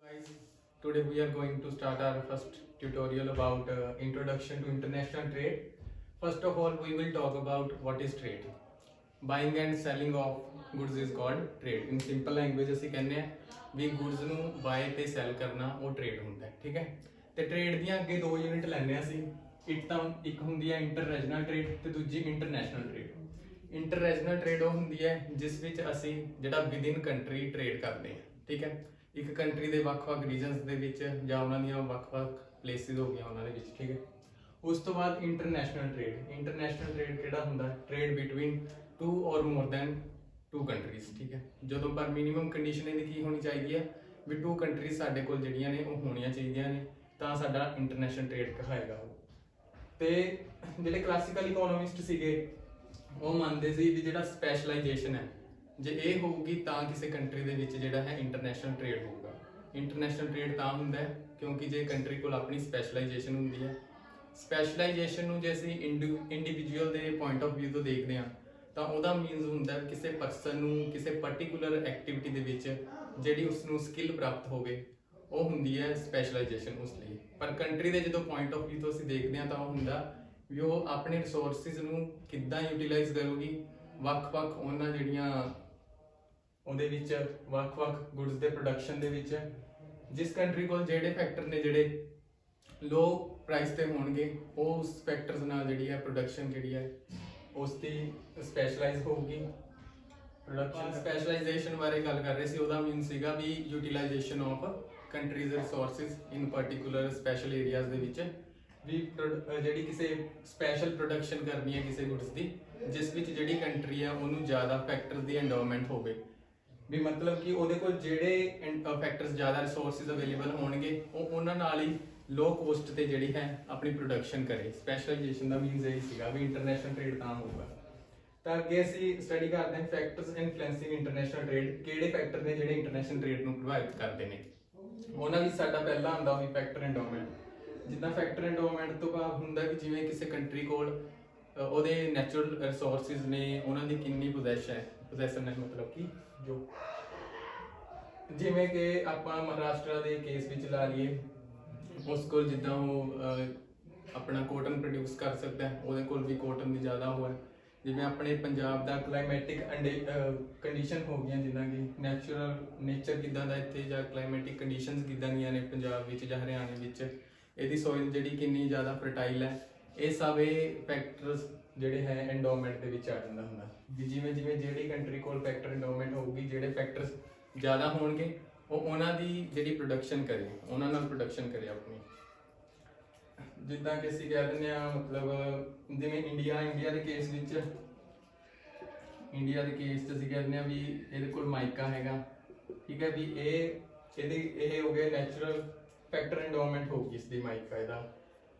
Guys, today we are going to start our first tutorial about introduction to international trade. First of all, we will talk about what is trade. Buying and selling of goods is called trade. In simple language ਅਸੀਂ ਕਹਿੰਦੇ ਆ ਵੀ goods ਨੂੰ buy ਤੇ sell ਕਰਨਾ ਉਹ trade ਹੁੰਦਾ ਹੈ, ਠੀਕ ਹੈ। ਤੇ trade ਦੀਆਂ ਅੱਗੇ ਦੋ ਯੂਨਿਟ ਲੈਣੇ ਆ ਅਸੀਂ। ਇੱਕ ਹੁੰਦੀ ਹੈ ਇੰਟਰਨੈਸ਼ਨਲ ਟ੍ਰੇਡ ਤੇ ਦੂਜੀ ਇੰਟਰਨੈਸ਼ਨਲ ਟ੍ਰੇਡ। ਇੰਟਰਨੈਸ਼ਨਲ ਟ੍ਰੇਡ ਉਹ ਹੁੰਦੀ ਹੈ ਜਿਸ ਵਿੱਚ ਅਸੀਂ ਜਿਹੜਾ ਵਿਦਿਨ ਕੰਟਰੀ ਟ੍ਰੇਡ ਕਰਦੇ ਹਾਂ, ਠੀਕ ਹੈ। ਇੱਕ ਕੰਟਰੀ ਦੇ ਵੱਖ-ਵੱਖ ਰੀਜਨਸ ਦੇ ਵਿੱਚ ਜਾਂ ਉਹਨਾਂ ਦੀਆਂ ਵੱਖ-ਵੱਖ ਪਲੇਸਿਸ ਹੋ ਗਈਆਂ ਉਹਨਾਂ ਦੇ ਵਿੱਚ, ਠੀਕ ਹੈ। ਉਸ ਤੋਂ ਬਾਅਦ ਇੰਟਰਨੈਸ਼ਨਲ ਟ੍ਰੇਡ। ਇੰਟਰਨੈਸ਼ਨਲ ਟ੍ਰੇਡ ਕਿਹੜਾ ਹੁੰਦਾ? ਟ੍ਰੇਡ ਬਿਟਵੀਨ ਟੂ ਔਰ ਮੋਰ ਦੈਨ ਟੂ ਕੰਟਰੀਜ਼, ਠੀਕ ਹੈ। ਜਦੋਂ ਪਰ ਮਿਨੀਮਮ ਕੰਡੀਸ਼ਨ ਇਹਦੀ ਕੀ ਹੋਣੀ ਚਾਹੀਦੀ ਹੈ ਵੀ ਟੂ ਕੰਟਰੀਜ਼ ਸਾਡੇ ਕੋਲ ਜਿਹੜੀਆਂ ਨੇ ਉਹ ਹੋਣੀਆਂ ਚਾਹੀਦੀਆਂ ਨੇ, ਤਾਂ ਸਾਡਾ ਇੰਟਰਨੈਸ਼ਨਲ ਟ੍ਰੇਡ ਕਹਾਏਗਾ ਉਹ। ਤੇ ਜਿਹੜੇ ਕਲਾਸੀਕਲ ਇਕੋਨੋਮਿਸਟ ਸੀਗੇ ਉਹ ਮੰਨਦੇ ਸੀ ਵੀ ਜਿਹੜਾ ਸਪੈਸ਼ਲਾਈਜੇਸ਼ਨ ਹੈ ਜੇ ਇਹ ਹੋਊਗੀ ਤਾਂ ਕਿਸੇ ਕੰਟਰੀ ਦੇ ਵਿੱਚ ਜਿਹੜਾ ਹੈ ਇੰਟਰਨੈਸ਼ਨਲ ਟ੍ਰੇਡ ਹੋਊਗਾ। ਇੰਟਰਨੈਸ਼ਨਲ ਟ੍ਰੇਡ ਤਾਂ ਹੁੰਦਾ ਹੈ ਕਿਉਂਕਿ ਜੇ ਕੰਟਰੀ ਕੋਲ ਆਪਣੀ ਸਪੈਸ਼ਲਾਈਜੇਸ਼ਨ ਹੁੰਦੀ ਹੈ। ਸਪੈਸ਼ਲਾਈਜੇਸ਼ਨ ਨੂੰ ਜੇ ਅਸੀਂ ਇੰਡੀਵਿਜੂਅਲ ਦੇ ਪੁਆਇੰਟ ਆਫ View ਤੋਂ ਦੇਖਦੇ ਹਾਂ ਤਾਂ ਉਹਦਾ ਮੀਨਸ ਹੁੰਦਾ ਹੈ ਕਿਸੇ ਪਰਸਨ ਨੂੰ ਕਿਸੇ ਪਰਟੀਕੂਲਰ ਐਕਟੀਵਿਟੀ ਦੇ ਵਿੱਚ ਜਿਹੜੀ ਉਸ ਨੂੰ ਸਕਿੱਲ ਪ੍ਰਾਪਤ ਹੋਵੇ ਉਹ ਹੁੰਦੀ ਹੈ ਸਪੈਸ਼ਲਾਈਜੇਸ਼ਨ ਉਸ ਲਈ। ਪਰ ਕੰਟਰੀ ਦੇ ਜਦੋਂ ਪੁਆਇੰਟ ਆਫ View ਤੋਂ ਅਸੀਂ ਦੇਖਦੇ ਹਾਂ ਤਾਂ ਉਹ ਹੁੰਦਾ ਵੀ ਉਹ ਆਪਣੇ ਰਿਸੋਰਸਿਸ ਨੂੰ ਕਿੱਦਾਂ ਯੂਟਿਲਾਈਜ਼ ਕਰੂਗੀ, ਵੱਖ-ਵੱਖ ਉਹਨਾਂ ਜਿਹੜੀਆਂ ਉਹਦੇ ਵਿੱਚ ਵੱਖ-ਵੱਖ ਗੁੱਡਸ ਦੇ ਪ੍ਰੋਡਕਸ਼ਨ ਦੇ ਵਿੱਚ ਜਿਸ ਕੰਟਰੀ ਕੋਲ ਜਿਹੜੇ ਫੈਕਟਰ ਨੇ ਜਿਹੜੇ ਲੋ ਪ੍ਰਾਈਸ ਤੇ ਹੋਣਗੇ ਉਹ ਉਸ ਫੈਕਟਰਸ ਨਾਲ ਜਿਹੜੀ ਹੈ ਪ੍ਰੋਡਕਸ਼ਨ ਜਿਹੜੀ ਹੈ ਉਸ ਦੀ ਸਪੈਸ਼ਲਾਈਜ਼ ਹੋਊਗੀ। ਪ੍ਰੋਡਕਸ਼ਨ ਸਪੈਸ਼ਲਾਈਜੇਸ਼ਨ ਬਾਰੇ ਗੱਲ ਕਰ ਰਹੇ ਸੀ, ਉਹਦਾ ਮੀਨ ਸੀਗਾ ਵੀ utilisation of countries resources in particular special areas ਦੇ ਵਿੱਚ ਵੀ ਜਿਹੜੀ ਕਿਸੇ ਸਪੈਸ਼ਲ ਪ੍ਰੋਡਕਸ਼ਨ ਕਰਨੀ ਹੈ ਕਿਸੇ ਗੁੱਡਸ ਦੀ ਜਿਸ ਵਿੱਚ ਜਿਹੜੀ ਕੰਟਰੀ ਆ ਉਹਨੂੰ ਜ਼ਿਆਦਾ ਫੈਕਟਰਸ ਦੀ ਐਂਡੋਮੈਂਟ ਹੋਵੇ, ਵੀ ਮਤਲਬ ਕਿ ਉਹਦੇ ਕੋਲ ਜਿਹੜੇ ਫੈਕਟਰਸ ਜ਼ਿਆਦਾ ਰਿਸੋਰਸਿਸ ਅਵੇਲੇਬਲ ਹੋਣਗੇ ਉਹ ਉਹਨਾਂ ਨਾਲ ਹੀ ਲੋ ਕੋਸਟ ਤੇ ਜਿਹੜੀ ਹੈ ਆਪਣੀ ਪ੍ਰੋਡਕਸ਼ਨ ਕਰੇ। ਸਪੈਸ਼ਲਾਈਜੇਸ਼ਨ ਦਾ ਮੀਨਸ ਇਹ ਸੀਗਾ ਵੀ ਇੰਟਰਨੈਸ਼ਨਲ ਟ੍ਰੇਡ ਤਾਂ ਹੋਊਗਾ। ਤਾਂ ਅੱਗੇ ਅਸੀਂ ਸਟੱਡੀ ਕਰਦੇ ਹਾਂ ਫੈਕਟਰਸ ਇਨਫਲੂਐਂਸਿੰਗ ਇੰਟਰਨੈਸ਼ਨਲ ਟ੍ਰੇਡ। ਕਿਹੜੇ ਫੈਕਟਰ ਨੇ ਜਿਹੜੇ ਇੰਟਰਨੈਸ਼ਨਲ ਟ੍ਰੇਡ ਨੂੰ ਪ੍ਰਭਾਵਿਤ ਕਰਦੇ ਨੇ? ਉਹਨਾਂ ਵਿੱਚ ਸਾਡਾ ਪਹਿਲਾ ਆਉਂਦਾ ਉਹੀ ਫੈਕਟਰ ਐਂਡੋਮੈਂਟ। ਜਿੱਦਾਂ ਫੈਕਟਰ ਐਂਡੋਮੈਂਟ ਤੋਂ ਭਾਵ ਹੁੰਦਾ ਕਿ ਜਿਵੇਂ ਕਿਸੇ ਕੰਟਰੀ ਕੋਲ ਉਹਦੇ ਨੈਚੁਰਲ ਰਿਸੋਰਸਿਸ ਨੇ, ਉਹਨਾਂ ਦੀ ਕਿੰਨੀ ਪੋਜੈਸ਼ਨ ਹੈ ਮਤਲਬ ਕਿ ਜੋ ਜਿਵੇਂ ਕਿ ਆਪਾਂ ਮਹਾਰਾਸ਼ਟਰ ਦੇ ਕੇਸ ਵਿੱਚ ਲਾ ਲਈਏ, ਉਸ ਕੋਲ ਜਿੱਦਾਂ ਉਹ ਆਪਣਾ ਕੋਟਨ ਪ੍ਰੋਡਿਊਸ ਕਰ ਸਕਦਾ ਹੈ, ਉਹਦੇ ਕੋਲ ਵੀ ਕੋਟਨ ਦੀ ਜ਼ਿਆਦਾ ਉਹ ਹੈ। ਜਿਵੇਂ ਆਪਣੇ ਪੰਜਾਬ ਦਾ ਕਲਾਈਮੈਟਿਕ ਕੰਡੀਸ਼ਨ ਹੋ ਗਈਆਂ, ਜਿੱਦਾਂ ਕਿ ਨੇਚਰ ਕਿੱਦਾਂ ਦਾ ਇੱਥੇ ਜਾਂ ਕਲਾਈਮੈਟਿਕ ਕੰਡੀਸ਼ਨਸ ਕਿੱਦਾਂ ਦੀਆਂ ਨੇ ਪੰਜਾਬ ਵਿੱਚ ਜਾਂ ਹਰਿਆਣੇ ਵਿੱਚ, ਇਹਦੀ ਸੋਇਲ ਜਿਹੜੀ ਕਿੰਨੀ ਜ਼ਿਆਦਾ ਫਰਟਾਈਲ ਹੈ, ਇਹ ਸਭ ਇਹ ਫੈਕਟਰਸ ਜਿਹੜੇ ਹੈ ਐਂਡੋਮੈਂਟ ਦੇ ਵਿੱਚ ਆ ਜਾਂਦਾ ਹੁੰਦਾ। ਜਿਵੇਂ ਜਿਵੇਂ ਜਿਹੜੀ ਕੰਟਰੀ ਕੋਲ ਫੈਕਟਰ ਐਂਡੋਮੈਂਟ ਹੋਊਗੀ, ਜਿਹੜੇ ਫੈਕਟਰਸ ਜ਼ਿਆਦਾ ਹੋਣਗੇ ਉਹ ਉਹਨਾਂ ਦੀ ਜਿਹੜੀ ਪ੍ਰੋਡਕਸ਼ਨ ਕਰੇ, ਉਹਨਾਂ ਨਾਲ ਪ੍ਰੋਡਕਸ਼ਨ ਕਰੇ ਆਪਣੀ। ਜਿੱਦਾਂ ਕਿ ਅਸੀਂ ਕਹਿ ਦਿੰਦੇ ਹਾਂ ਮਤਲਬ ਜਿਵੇਂ ਇੰਡੀਆ ਦੇ ਕੇਸ ਵਿੱਚ ਅਸੀਂ ਕਹਿ ਦਿੰਦੇ ਹਾਂ ਵੀ ਇਹਦੇ ਕੋਲ ਮਾਈਕਾ ਹੈਗਾ, ਠੀਕ ਹੈ, ਵੀ ਇਹ ਹੋ ਗਿਆ ਨੈਚੁਰਲ ਫੈਕਟਰ ਐਂਡੋਮੈਂਟ ਹੋਊਗੀ ਇਸ ਦੀ ਮਾਈਕਾ ਇਹਦਾ।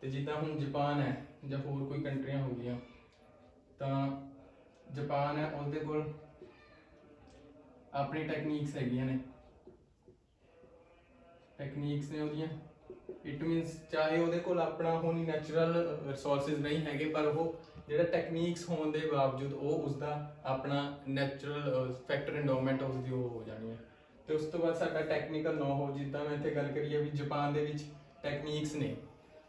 ਤੇ ਜਿੱਦਾਂ ਹੁਣ ਜਾਪਾਨ ਹੈ ਜਾਂ ਹੋਰ ਕੋਈ ਕੰਟਰੀਆਂ ਹੋ ਗਈਆਂ, ਤਾਂ ਜਾਪਾਨ ਹੈ ਉਹਦੇ ਕੋਲ ਆਪਣੀ ਟੈਕਨੀਕਸ ਹੈਗੀਆਂ ਨੇ, ਉਹਦੀਆਂ। ਇਟ ਮੀਨਸ ਚਾਹੇ ਉਹਦੇ ਕੋਲ ਆਪਣਾ ਹੁਣ ਨੈਚੁਰਲ ਰਿਸੋਰਸਿਸ ਨਹੀਂ ਹੈਗੇ ਪਰ ਉਹ ਜਿਹੜਾ ਟੈਕਨੀਕਸ ਹੋਣ ਦੇ ਬਾਵਜੂਦ ਉਹ ਉਸਦਾ ਆਪਣਾ ਨੈਚੁਰਲ ਫੈਕਟਰ ਐਂਡੋਮੈਂਟ ਉਸਦੀ ਉਹ ਹੋ ਜਾਣੀ ਹੈ। ਤੇ ਉਸ ਤੋਂ ਬਾਅਦ ਸਾਡਾ ਟੈਕਨੀਕਲ ਨੋ-ਹਾਊ, ਜਿੱਦਾਂ ਮੈਂ ਇੱਥੇ ਗੱਲ ਕਰੀਏ ਵੀ ਜਾਪਾਨ ਦੇ ਵਿੱਚ ਟੈਕਨੀਕਸ ਨੇ,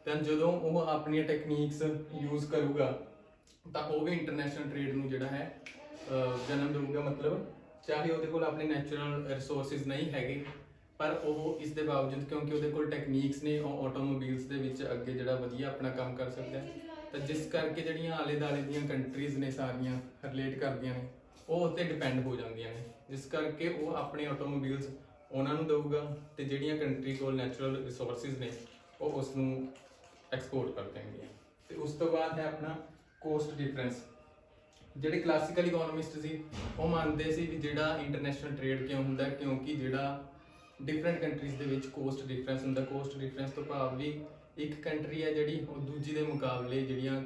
ਤਾਂ ਜਦੋਂ ਉਹ ਆਪਣੀਆਂ ਟੈਕਨੀਕਸ ਯੂਜ਼ ਕਰੂਗਾ ਤਾਂ ਉਹ ਵੀ ਇੰਟਰਨੈਸ਼ਨਲ ਟ੍ਰੇਡ ਨੂੰ ਜਿਹੜਾ ਹੈ ਜਨਮ ਦੇਊਗਾ। ਮਤਲਬ ਚਾਹੇ ਉਹਦੇ ਕੋਲ ਆਪਣੇ ਨੈਚੁਰਲ ਰਿਸੋਰਸਿਸ ਨਹੀਂ ਹੈਗੇ ਪਰ ਉਹ ਇਸ ਦੇ ਬਾਵਜੂਦ ਕਿਉਂਕਿ ਉਹਦੇ ਕੋਲ ਟੈਕਨੀਕਸ ਨੇ ਉਹ ਆਟੋਮੋਬਾਈਲਸ ਦੇ ਵਿੱਚ ਅੱਗੇ ਜਿਹੜਾ ਵਧੀਆ ਆਪਣਾ ਕੰਮ ਕਰ ਸਕਦਾ ਹੈ। ਤਾਂ ਜਿਸ ਕਰਕੇ ਜਿਹੜੀਆਂ ਆਲੇ ਦੁਆਲੇ ਦੀਆਂ ਕੰਟਰੀਜ਼ ਨੇ ਸਾਰੀਆਂ ਰਿਲੇਟ ਕਰਦੀਆਂ ਨੇ ਉਹ ਉੱਤੇ ਡਿਪੈਂਡ ਹੋ ਜਾਂਦੀਆਂ ਨੇ, ਜਿਸ ਕਰਕੇ ਉਹ ਆਪਣੇ ਆਟੋਮੋਬਾਈਲਸ ਉਹਨਾਂ ਨੂੰ ਦੇਊਗਾ ਤੇ ਜਿਹੜੀਆਂ ਕੰਟਰੀ ਕੋਲ ਨੈਚੁਰਲ ਰਿਸੋਰਸਿਸ ਨੇ ਉਹ ਉਸ ਨੂੰ ਐਕਸਪੋਰਟ ਕਰ ਦੇਣਗੇ। ਤੇ ਉਸ ਤੋਂ ਬਾਅਦ ਹੈ ਆਪਣਾ ਕੋਸਟ ਡਿਫਰੈਂਸ। ਜਿਹੜੇ ਕਲਾਸੀਕਲ ਇਕੋਨੋਮਿਸਟ ਸੀ ਉਹ ਮੰਨਦੇ ਸੀ ਵੀ ਜਿਹੜਾ ਇੰਟਰਨੈਸ਼ਨਲ ਟ੍ਰੇਡ ਕਿਉਂ ਹੁੰਦਾ, ਕਿਉਂਕਿ ਜਿਹੜਾ ਡਿਫਰੈਂਟ ਕੰਟਰੀਜ਼ ਦੇ ਵਿੱਚ ਕੋਸਟ ਡਿਫਰੈਂਸ ਹੁੰਦਾ। ਕੋਸਟ ਡਿਫਰੈਂਸ ਤੋਂ ਭਾਵ ਵੀ ਇੱਕ ਕੰਟਰੀ ਹੈ ਜਿਹੜੀ ਉਹ ਦੂਜੀ ਦੇ ਮੁਕਾਬਲੇ ਜਿਹੜੀਆਂ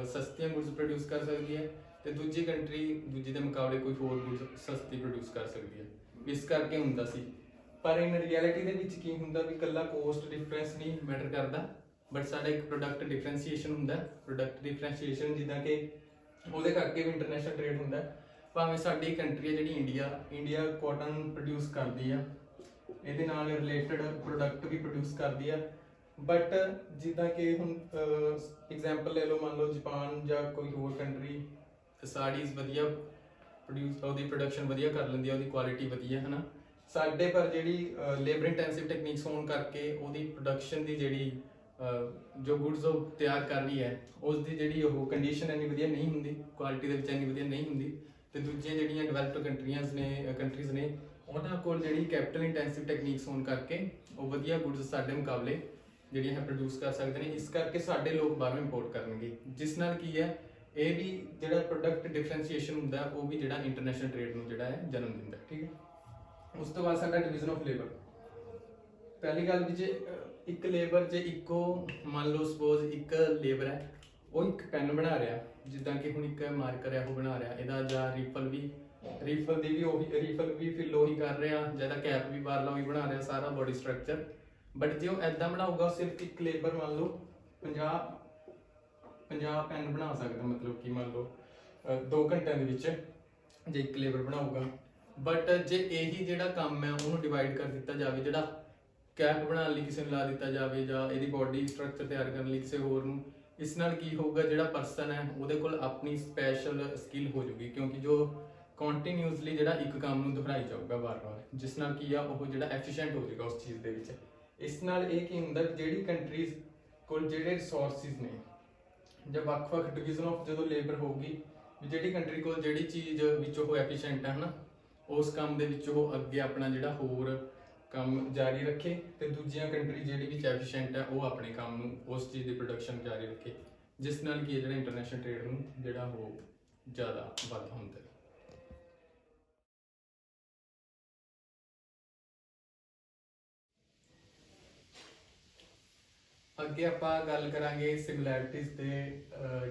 ਸਸਤੀਆਂ ਗੁੱਡਸ ਪ੍ਰੋਡਿਊਸ ਕਰ ਸਕਦੀ ਹੈ ਤੇ ਦੂਜੀ ਕੰਟਰੀ ਦੂਜੀ ਦੇ ਮੁਕਾਬਲੇ ਕੋਈ ਹੋਰ ਗੁੱਡਸ ਸਸਤੀ ਪ੍ਰੋਡਿਊਸ ਕਰ ਸਕਦੀ ਹੈ, ਇਸ ਕਰਕੇ ਹੁੰਦਾ ਸੀ। ਪਰ ਇਨ ਰਿਐਲਿਟੀ ਦੇ ਵਿੱਚ ਕੀ ਹੁੰਦਾ ਵੀ ਇਕੱਲਾ ਕੋਸਟ ਡਿਫਰੈਂਸ ਨਹੀਂ ਮੈਟਰ ਕਰਦਾ ਬਟ ਸਾਡਾ ਇੱਕ ਪ੍ਰੋਡਕਟ ਡਿਫਰੈਂਸ਼ੀਏਸ਼ਨ ਹੁੰਦਾ। ਪ੍ਰੋਡਕਟ ਡਿਫਰੈਂਸ਼ੀਏਸ਼ਨ ਜਿੱਦਾਂ ਕਿ ਉਹਦੇ ਕਰਕੇ ਵੀ ਇੰਟਰਨੈਸ਼ਨਲ ਟ੍ਰੇਡ ਹੁੰਦਾ। ਭਾਵੇਂ ਸਾਡੀ ਕੰਟਰੀ ਹੈ ਜਿਹੜੀ ਇੰਡੀਆ ਕੋਟਨ ਪ੍ਰੋਡਿਊਸ ਕਰਦੀ ਆ ਇਹਦੇ ਨਾਲ ਰਿਲੇਟਡ ਪ੍ਰੋਡਕਟ ਵੀ ਪ੍ਰੋਡਿਊਸ ਕਰਦੀ ਆ। ਬਟ ਜਿੱਦਾਂ ਕਿ ਹੁਣ ਐਗਜ਼ਾਮਪਲ ਲੈ ਲਓ, ਮੰਨ ਲਓ ਜਾਪਾਨ ਜਾਂ ਕੋਈ ਹੋਰ ਕੰਟਰੀ ਸਾੜੀਜ਼ ਵਧੀਆ ਪ੍ਰੋਡਿਊਸ, ਉਹਦੀ ਪ੍ਰੋਡਕਸ਼ਨ ਵਧੀਆ ਕਰ ਲੈਂਦੀ ਆ, ਉਹਦੀ ਕੁਆਲਿਟੀ ਵਧੀਆ ਹੈ ਨਾ। ਸਾਡੇ ਪਰ ਜਿਹੜੀ ਲੇਬਰ ਇੰਟੈਂਸਿਵ ਟੈਕਨੀਕਸ ਹੋਣ ਕਰਕੇ ਉਹਦੀ ਪ੍ਰੋਡਕਸ਼ਨ ਦੀ ਜਿਹੜੀ ਜੋ ਗੁੱਡਸ ਉਹ ਤਿਆਰ ਕਰ ਰਹੀ ਹੈ ਉਸ ਦੀ ਜਿਹੜੀ ਉਹ ਕੰਡੀਸ਼ਨ ਇੰਨੀ ਵਧੀਆ ਨਹੀਂ ਹੁੰਦੀ, ਕੁਆਲਿਟੀ ਦੇ ਵਿੱਚ ਇੰਨੀ ਵਧੀਆ ਨਹੀਂ ਹੁੰਦੀ। ਤੇ ਦੂਜੀਆਂ ਜਿਹੜੀਆਂ ਡਿਵੈਲਪਡ ਕੰਟਰੀਜ਼ ਨੇ ਉਹਨਾਂ ਕੋਲ ਜਿਹੜੀ ਕੈਪੀਟਲ ਇੰਟੈਂਸਿਵ ਟੈਕਨੀਕਸ ਹੋਣ ਕਰਕੇ ਉਹ ਵਧੀਆ ਗੁੱਡਸ ਸਾਡੇ ਮੁਕਾਬਲੇ ਜਿਹੜੀਆਂ ਹੈ ਪ੍ਰੋਡਿਊਸ ਕਰ ਸਕਦੇ ਨੇ। ਇਸ ਕਰਕੇ ਸਾਡੇ ਲੋਕ ਬਾਹਰੋਂ ਇੰਪੋਰਟ ਕਰਨਗੇ, ਜਿਸ ਨਾਲ ਕੀ ਹੈ ਇਹ ਵੀ ਜਿਹੜਾ ਪ੍ਰੋਡਕਟ ਡਿਫਰੈਂਸ਼ੀਏਸ਼ਨ ਹੁੰਦਾ ਉਹ ਵੀ ਜਿਹੜਾ ਇੰਟਰਨੈਸ਼ਨਲ ਟ੍ਰੇਡ ਨੂੰ ਜਿਹੜਾ ਹੈ ਜਨਮ ਦਿੰਦਾ। ਠੀਕ ਹੈ। ਉਸ ਤੋਂ ਬਾਅਦ ਸਾਡਾ ਡਿਵੀਜ਼ਨ ਆਫ ਲੇਬਰ। ਪਹਿਲੀ ਗੱਲ ਵੀ ਜੇ ਇੱਕ ਲੇਬਰ ਜੇ ਇੱਕੋ ਮੰਨ ਲਓ ਸਪੋਜ਼ ਇੱਕ ਲੇਬਰ ਹੈ, ਉਹ ਇੱਕ ਪੈਨ ਬਣਾ ਰਿਹਾ, ਜਿੱਦਾਂ ਕਿ ਹੁਣ ਇੱਕ ਮਾਰਕਰ ਹੈ ਉਹ ਬਣਾ ਰਿਹਾ ਇਹਦਾ, ਜਾਂ ਰੀਫਲ ਦੀ ਵੀ ਫਿਲ ਉਹੀ ਕਰ ਰਿਹਾ, ਜਿਹਦਾ ਕੈਪ ਵੀ ਬਾਹਰਲਾ ਉਹੀ ਬਣਾ ਰਿਹਾ, ਸਾਰਾ ਬੋਡੀ ਸਟਰਕਚਰ। ਬਟ ਜੇ ਉਹ ਐਦਾਂ ਬਣਾਊਗਾ ਸਿਰਫ ਇੱਕ ਲੇਬਰ ਮੰਨ ਲਓ 50 ਪੈਨ ਬਣਾ ਸਕਦਾ, ਮਤਲਬ ਕਿ ਮੰਨ ਲਓ 2 ਘੰਟਿਆਂ ਦੇ ਵਿੱਚ ਜੇ ਇੱਕ ਲੇਬਰ ਬਣਾਊਗਾ। ਬਟ ਜੇ ਇਹੀ ਜਿਹੜਾ ਕੰਮ ਹੈ ਉਹਨੂੰ ਡਿਵਾਈਡ ਕਰ ਦਿੱਤਾ ਜਾਵੇ, ਜਿਹੜਾ ਕੈਪ ਬਣਾਉਣ ਲਈ ਕਿਸੇ ਨੂੰ ਲਾ ਦਿੱਤਾ ਜਾਵੇ ਜਾਂ ਇਹਦੀ ਬੋਡੀ ਸਟਰਕਚਰ ਤਿਆਰ ਕਰਨ ਲਈ ਕਿਸੇ ਹੋਰ ਨੂੰ, ਇਸ ਨਾਲ ਕੀ ਹੋਊਗਾ ਜਿਹੜਾ ਪਰਸਨ ਹੈ ਉਹਦੇ ਕੋਲ ਆਪਣੀ ਸਪੈਸ਼ਲ ਸਕਿੱਲ ਹੋ ਜੂਗੀ, ਕਿਉਂਕਿ ਜੋ ਕੰਟੀਨਿਊਸਲੀ ਜਿਹੜਾ ਇੱਕ ਕੰਮ ਨੂੰ ਦੁਹਰਾਈ ਜਾਊਗਾ ਵਾਰ-ਵਾਰ, ਜਿਸ ਨਾਲ ਕੀ ਆ ਉਹ ਜਿਹੜਾ ਐਫੀਸ਼ੀਐਂਟ ਹੋ ਜਾਊਗਾ ਉਸ ਚੀਜ਼ ਦੇ ਵਿੱਚ। ਇਸ ਨਾਲ ਇਹ ਕੀ ਹੁੰਦਾ ਜਿਹੜੀ ਕੰਟਰੀਜ਼ ਕੋਲ ਜਿਹੜੇ ਰਿਸੋਰਸਿਸ ਨੇ ਜਾਂ ਵੱਖ-ਵੱਖ ਡਿਵੀਜ਼ਨ ਆਫ ਜਦੋਂ ਲੇਬਰ ਹੋਊਗੀ, ਜਿਹੜੀ ਕੰਟਰੀ ਕੋਲ ਜਿਹੜੀ ਚੀਜ਼ ਵਿੱਚ ਉਹ ਐਫੀਸ਼ੀਐਂਟ ਹੈ ਨਾ, ਉਸ ਕੰਮ ਦੇ ਵਿੱਚ ਉਹ ਅੱਗੇ ਆਪਣਾ ਜਿਹੜਾ ਹੋਰ ਕੰਮ ਜਾਰੀ ਰੱਖੇ, ਤੇ ਦੂਜੀਆਂ ਕੰਟਰੀ ਜਿਹੜੀ ਵਿੱਚ ਐਫੀਸ਼ੀਐਂਟ ਹੈ ਉਹ ਆਪਣੇ ਕੰਮ ਨੂੰ ਉਸ ਚੀਜ਼ ਦੀ ਪ੍ਰੋਡਕਸ਼ਨ ਜਾਰੀ ਰੱਖੇ, ਜਿਸ ਨਾਲ ਕੀ ਜਿਹੜਾ ਇੰਟਰਨੈਸ਼ਨਲ ਟ੍ਰੇਡ ਨੂੰ ਜਿਹੜਾ ਉਹ ਜ਼ਿਆਦਾ ਵਾਧਾ ਹੁੰਦਾ ਹੈ। ਅੱਗੇ ਆਪਾਂ ਗੱਲ ਕਰਾਂਗੇ ਸਿਮਿਲੈਰਿਟੀਜ਼ ਤੇ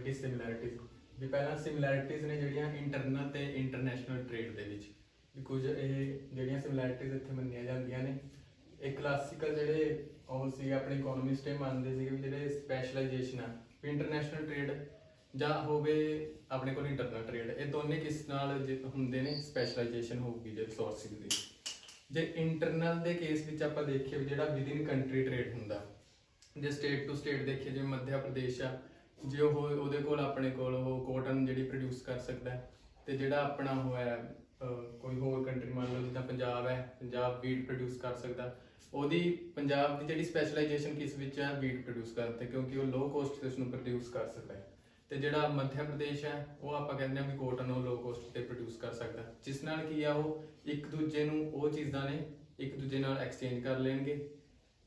ਡਿਸਿਮਿਲੈਰਿਟੀਜ਼ ਵੀ। ਪਹਿਲਾਂ ਸਿਮਿਲੈਰਿਟੀਜ਼ ਨੇ ਜਿਹੜੀਆਂ ਇੰਟਰਨਲ ਤੇ ਇੰਟਰਨੈਸ਼ਨਲ ਟ੍ਰੇਡ ਦੇ ਵਿੱਚ, ਕੁਝ ਇਹ ਜਿਹੜੀਆਂ ਸਿਮਿਲੈਰਿਟੀਜ਼ ਇੱਥੇ ਮੰਨੀਆਂ ਜਾਂਦੀਆਂ ਨੇ। ਇਹ ਕਲਾਸੀਕਲ ਜਿਹੜੇ ਉਹ ਸੀ ਆਪਣੇ ਇਕਨੋਮਿਸਟ ਇਹ ਮੰਨਦੇ ਸੀਗੇ ਵੀ ਜਿਹੜੇ ਸਪੈਸ਼ਲਾਈਜੇਸ਼ਨ ਆ ਵੀ ਇੰਟਰਨੈਸ਼ਨਲ ਟ੍ਰੇਡ ਜਾਂ ਹੋਵੇ ਆਪਣੇ ਕੋਲ ਇੰਟਰਨਲ ਟ੍ਰੇਡ, ਇਹ ਦੋਨੇ ਕਿਸ ਨਾਲ ਹੁੰਦੇ ਨੇ, ਸਪੈਸ਼ਲਾਈਜੇਸ਼ਨ ਹੋਊਗੀ ਜੇ ਰਿਸੋਰਸਿਸ ਦੀ। ਜੇ ਇੰਟਰਨਲ ਦੇ ਕੇਸ ਵਿੱਚ ਆਪਾਂ ਦੇਖੀਏ ਵੀ ਜਿਹੜਾ ਵਿਦਿਨ ਕੰਟਰੀ ਟ੍ਰੇਡ ਹੁੰਦਾ, ਜੇ ਸਟੇਟ ਟੂ ਸਟੇਟ ਦੇਖੀਏ ਜਿਵੇਂ ਮੱਧ ਪ੍ਰਦੇਸ਼ ਆ, ਜੇ ਉਹ ਉਹਦੇ ਕੋਲ ਆਪਣੇ ਕੋਲ ਉਹ ਕੋਟਨ ਜਿਹੜੀ ਪ੍ਰੋਡਿਊਸ ਕਰ ਸਕਦਾ, ਤੇ ਜਿਹੜਾ ਆਪਣਾ ਉਹ ਹੈ ਕੋਈ ਹੋਰ ਕੰਟਰੀ ਮੰਨ ਲਓ ਜਿੱਦਾਂ ਪੰਜਾਬ ਹੈ, ਪੰਜਾਬ ਵੀਟ ਪ੍ਰੋਡਿਊਸ ਕਰ ਸਕਦਾ, ਉਹਦੀ ਪੰਜਾਬ ਦੀ ਜਿਹੜੀ ਸਪੈਸ਼ਲਾਈਜੇਸ਼ਨ ਕਿਸ ਵਿੱਚ ਹੈ, ਵੀਟ ਪ੍ਰੋਡਿਊਸ ਕਰਨ ਤੇ, ਕਿਉਂਕਿ ਉਹ ਲੋ ਕੋਸਟ ਤੇ ਉਸਨੂੰ ਪ੍ਰੋਡਿਊਸ ਕਰ ਸਕਦਾ ਹੈ। ਤੇ ਜਿਹੜਾ ਮੱਧ ਪ੍ਰਦੇਸ਼ ਹੈ ਉਹ ਆਪਾਂ ਕਹਿੰਦੇ ਹਾਂ ਵੀ ਕੋਟਨ ਉਹ ਲੋ ਕੋਸਟ ਤੇ ਪ੍ਰੋਡਿਊਸ ਕਰ ਸਕਦਾ, ਜਿਸ ਨਾਲ ਕੀ ਆ ਉਹ ਇੱਕ ਦੂਜੇ ਨੂੰ ਉਹ ਚੀਜ਼ਾਂ ਨੇ ਇੱਕ ਦੂਜੇ ਨਾਲ ਐਕਸਚੇਂਜ ਕਰ ਲੈਣਗੇ।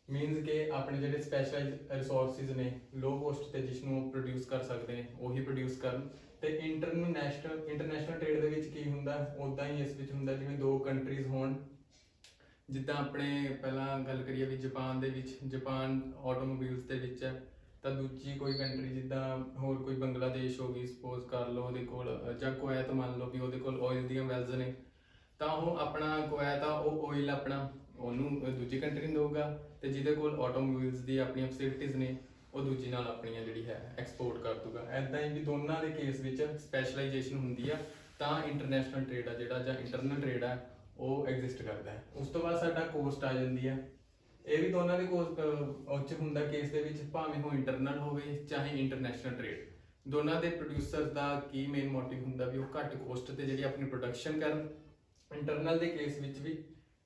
ਮੀਨਸ ਕਿ ਆਪਣੇ ਜਿਹੜੇ ਸਪੈਸ਼ਲਾਈਜ਼ਡ ਰਿਸੋਰਸਿਸ ਨੇ ਲੋ ਕੋਸਟ ਤੇ ਜਿਸ ਨੂੰ ਉਹ ਪ੍ਰੋਡਿਊਸ ਕਰ ਸਕਦੇ ਨੇ ਉਹੀ ਪ੍ਰੋਡਿਊਸ ਕਰਨ। ਤੇ ਇੰਟਰਨੈਸ਼ਨਲ ਟ੍ਰੇਡ ਦੇ ਵਿੱਚ ਕੀ ਹੁੰਦਾ, ਉੱਦਾਂ ਹੀ ਇਸ ਵਿੱਚ ਹੁੰਦਾ ਜਿਵੇਂ 2 ਕੰਟਰੀਜ਼ ਹੋਣ, ਜਿੱਦਾਂ ਆਪਣੇ ਪਹਿਲਾਂ ਗੱਲ ਕਰੀਏ ਵੀ ਜਾਪਾਨ ਦੇ ਵਿੱਚ, ਜਾਪਾਨ ਆਟੋਮੋਬਾਈਲਸ ਦੇ ਵਿੱਚ ਹੈ, ਤਾਂ ਦੂਜੀ ਕੋਈ ਕੰਟਰੀ ਜਿੱਦਾਂ ਹੋਰ ਕੋਈ ਬੰਗਲਾਦੇਸ਼ ਹੋ ਗਈ ਸਪੋਜ਼ ਕਰ ਲਓ, ਉਹਦੇ ਕੋਲ ਜਾਂ ਕੁਵੈਤ ਮੰਨ ਲਓ ਵੀ ਉਹਦੇ ਕੋਲ ਆਇਲ ਦੀਆਂ ਵੈਲਜ਼ ਨੇ, ਤਾਂ ਉਹ ਆਪਣਾ ਕੁਵੈਤ ਆ ਉਹ ਆਇਲ ਆਪਣਾ ਉਹਨੂੰ ਦੂਜੀ ਕੰਟਰੀ ਨੂੰ ਦੇਊਗਾ, ਤੇ ਜਿਹਦੇ ਕੋਲ ਆਟੋਮੋਬਾਈਲਸ ਦੀ ਆਪਣੀਆਂ ਫੈਸਿਲਿਟੀਜ਼ ਨੇ ਉਹ ਦੂਜੀ ਨਾਲ ਆਪਣੀਆਂ ਜਿਹੜੀ ਹੈ ਐਕਸਪੋਰਟ ਕਰ ਦੂਗਾ। ਐਦਾਂ ਹੀ ਵੀ ਦੋਨਾਂ ਦੇ ਕੇਸ ਵਿੱਚ ਸਪੈਸ਼ਲਾਈਜੇਸ਼ਨ ਹੁੰਦੀ ਆ, ਤਾਂ ਇੰਟਰਨੈਸ਼ਨਲ ਟ੍ਰੇਡ ਆ ਜਿਹੜਾ ਜਾਂ ਇੰਟਰਨਲ ਟ੍ਰੇਡ ਆ ਉਹ ਐਗਜ਼ਿਸਟ ਕਰਦਾ ਹੈ। ਉਸ ਤੋਂ ਬਾਅਦ ਸਾਡਾ ਕੋਸਟ ਆ ਜਾਂਦੀ ਹੈ। ਇਹ ਵੀ ਦੋਨਾਂ ਦੇ ਕੋਸਟ ਉੱਚ ਹੁੰਦਾ ਕੇਸ ਦੇ ਵਿੱਚ, ਭਾਵੇਂ ਉਹ ਇੰਟਰਨਲ ਹੋਵੇ ਚਾਹੇ ਇੰਟਰਨੈਸ਼ਨਲ ਟ੍ਰੇਡ। ਦੋਨਾਂ ਦੇ ਪ੍ਰੋਡਿਊਸਰ ਦਾ ਕੀ ਮੇਨ ਮੋਟਿਵ ਹੁੰਦਾ ਵੀ ਉਹ ਘੱਟ ਕੋਸਟ ਤੇ ਜਿਹੜੀ ਆਪਣੀ ਪ੍ਰੋਡਕਸ਼ਨ ਕਰਨ। ਇੰਟਰਨਲ ਦੇ ਕੇਸ ਵਿੱਚ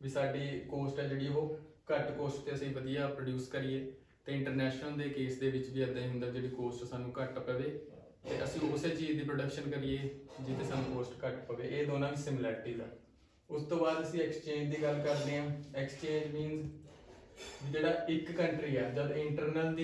ਵੀ ਸਾਡੀ ਕੋਸਟ ਹੈ ਜਿਹੜੀ ਉਹ ਘੱਟ ਕੋਸਟ ਤੇ ਅਸੀਂ ਵਧੀਆ ਪ੍ਰੋਡਿਊਸ ਕਰੀਏ, ਤੇ ਇੰਟਰਨੈਸ਼ਨਲ ਦੇ ਕੇਸ ਦੇ ਵਿੱਚ ਵੀ ਇਦਾਂ ਹੀ ਹੁੰਦਾ ਜਿਹੜੀ ਕੋਸਟ ਸਾਨੂੰ ਘੱਟ ਪਵੇ ਤੇ ਅਸੀਂ ਉਸੇ ਚੀਜ਼ ਦੀ ਪ੍ਰੋਡਕਸ਼ਨ ਕਰੀਏ ਜਿਹਦੇ ਸਾਨੂੰ ਕੋਸਟ ਘੱਟ ਪਵੇ। ਇਹ ਦੋਨਾਂ ਵਿੱਚ ਸਿਮਿਲੈਰਿਟੀਜ਼ ਆ। ਉਸ ਤੋਂ ਬਾਅਦ ਅਸੀਂ ਐਕਸਚੇਂਜ ਦੀ ਗੱਲ ਕਰਦੇ ਹਾਂ। ਐਕਸਚੇਂਜ ਮੀਨਸ ਜਿਹੜਾ ਇੱਕ ਕੰਟਰੀ ਆ, ਜਦ ਇੰਟਰਨਲ